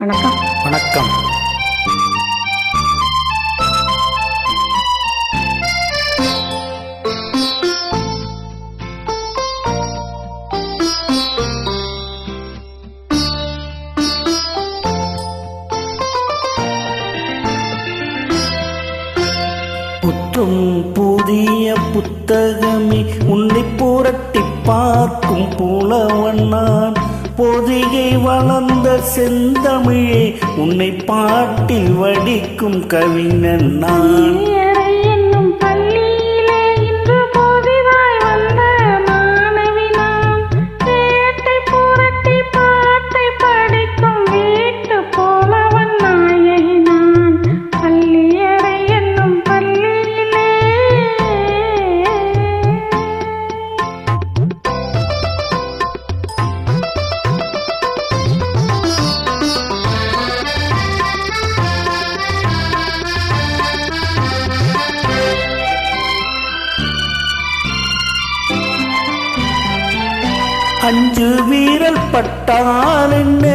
வணக்கம். வணக்கம். புற்றும் புதிய புத்தகமே உன்னை புரட்டி பார்க்கும் புலவன் நான். பொதிகை வளர்ந்த செந்தமிழே உன்னை பாட்டில் வடிக்கும் கவிஞன் நான். அஞ்சு வீரல் பட்டால் என்ன,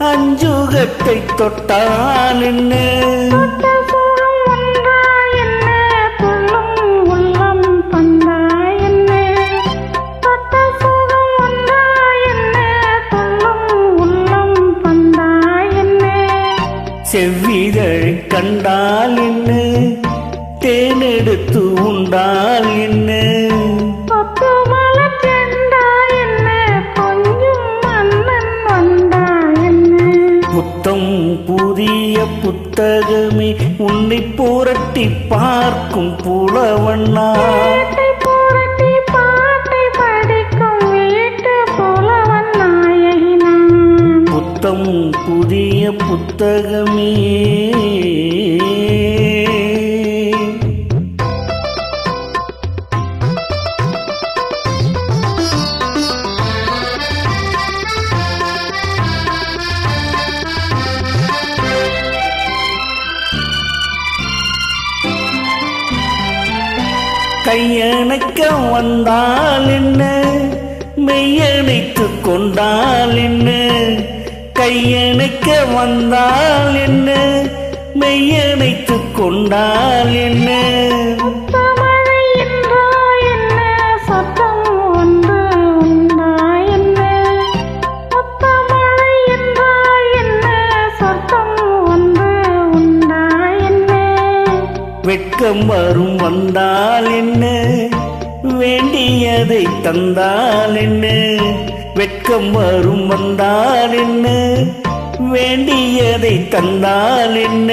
அஞ்சுகத்தை தொட்டால் என்ன, செவ்விதழ் கண்டால் என்ன, தேனெடுத்து உண்டால் என்ன, புத்தம் புதிய புத்தகமே உன்னை புரட்டி பார்க்கும் புலவன் நான். புத்தம் புதிய புத்தகமே. கையணைக்க வந்தால் என்ன, மெய்யணைத்து கொண்டால் என்ன, கையணைக்க வந்தால் என்ன, மெய்யணைத்து கொண்டால் என்ன, வெட்கம் வரும் வந்தால் என்ன, வேண்டியதை தந்தால் என்ன, வெட்கம் வரும் வந்தால் என்ன, வேண்டியதை தந்தால் என்ன.